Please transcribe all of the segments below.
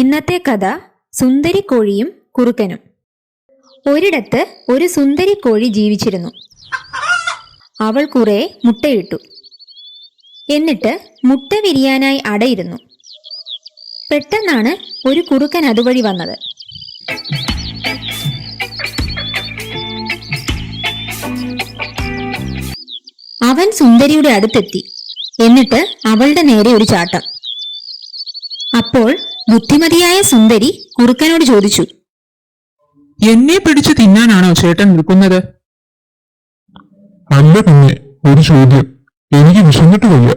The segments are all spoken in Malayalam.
ഇന്നത്തെ കഥ സുന്ദരിക്കോഴിയും കുറുക്കനും. ഒരിടത്ത് ഒരു സുന്ദരിക്കോഴി ജീവിച്ചിരുന്നു. അവൾ കുറെ മുട്ടയിട്ടു. എന്നിട്ട് മുട്ട വിരിയാനായി അടയിരുന്നു. പെട്ടെന്നാണ് ഒരു കുറുക്കൻ അതുവഴി വന്നത്. അവൻ സുന്ദരിയുടെ അടുത്തെത്തി. എന്നിട്ട് അവളുടെ നേരെ ഒരു ചാട്ടം. അപ്പോൾ ബുദ്ധിമതിയായ സുന്ദരി കുറുക്കനോട് ചോദിച്ചു, എന്നെ പിടിച്ചു തിന്നാനാണോ ചേട്ടൻ നിൽക്കുന്നത്? അല്ല, പിന്നെ ഒരു ചോദ്യം, എനിക്ക് വിശന്നിട്ട് വയ്യ.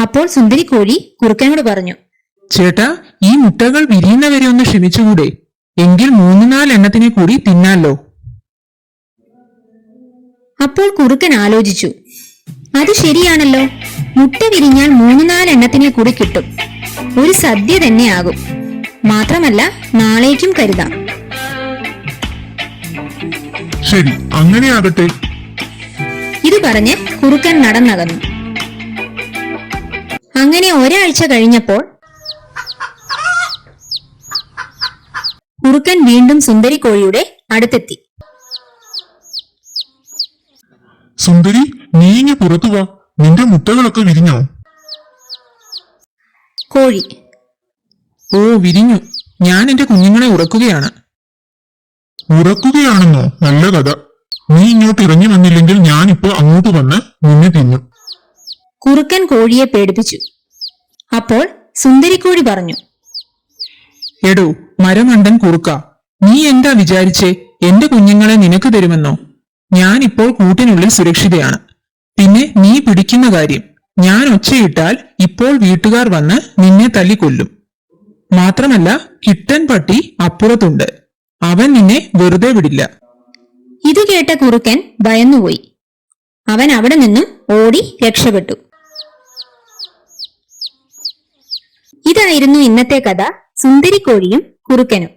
അപ്പോൾ സുന്ദരിക്കോഴി കുറുക്കനോട് പറഞ്ഞു, ചേട്ടാ, ഈ മുട്ടകൾ വിരിയുന്നവരെ ഒന്ന് ക്ഷമിച്ചുകൂടെ? എങ്കിൽ 3-4 എണ്ണത്തിനെ കൂടി തിന്നാലോ? അപ്പോൾ കുറുക്കൻ ആലോചിച്ചു. അത് ശരിയാണല്ലോ, മുട്ട വിരിഞ്ഞാൽ 3-4 എണ്ണത്തിനെ കൂടി കിട്ടും. ഒരു സദ്യ തന്നെയാകും. മാത്രമല്ല, നാളേക്കും കരുതാം. ശരി, അങ്ങനെയാകട്ടെ. ഇത് പറഞ്ഞ് കുറുക്കൻ നടന്നകന്നു. അങ്ങനെ ഒരാഴ്ച കഴിഞ്ഞപ്പോൾ കുറുക്കൻ വീണ്ടും സുന്ദരിക്കോഴിയുടെ അടുത്തെത്തി. സുന്ദരി, നീ ഇങ്ങ് പുറത്തു വാ. നിന്റെ മുട്ടകളൊക്കെ വിരിഞ്ഞോ? കോഴി: ഓ, വിരിഞ്ഞു. ഞാൻ എന്റെ കുഞ്ഞുങ്ങളെ ഉറക്കുകയാണ്. ഉറക്കുകയാണെന്നോ? നല്ല കഥ. നീ ഇങ്ങോട്ട് ഇറങ്ങി വന്നില്ലെങ്കിൽ ഞാനിപ്പോ അങ്ങോട്ട് വന്ന് നിന്നെ തിന്നും. കുറുക്കൻ കോഴിയെ പേടിപ്പിച്ചു. അപ്പോൾ സുന്ദരിക്കോഴി പറഞ്ഞു, എടോ മരമണ്ടൻ കുറുക്ക, നീ എന്താ വിചാരിച്ചേ എന്റെ കുഞ്ഞുങ്ങളെ നിനക്ക് തരുമെന്നോ? ഞാനിപ്പോൾ കൂട്ടിനുള്ളിൽ സുരക്ഷിതയാണ്. പിന്നെ നീ പിടിക്കുന്ന കാര്യം, ഞാൻ ഒച്ചയിട്ടാൽ ഇപ്പോൾ വീട്ടുകാർ വന്ന് നിന്നെ തല്ലിക്കൊല്ലും. മാത്രമല്ല, കിട്ടൻ പട്ടി അപ്പുറത്തുണ്ട്. അവൻ നിന്നെ വെറുതെ വിടില്ല. ഇത് കേട്ട കുറുക്കൻ ഭയന്നുപോയി. അവൻ അവിടെ നിന്നും ഓടി രക്ഷപ്പെട്ടു. ഇതായിരുന്നു ഇന്നത്തെ കഥ, സുന്ദരിക്കോഴിയും കുറുക്കനും.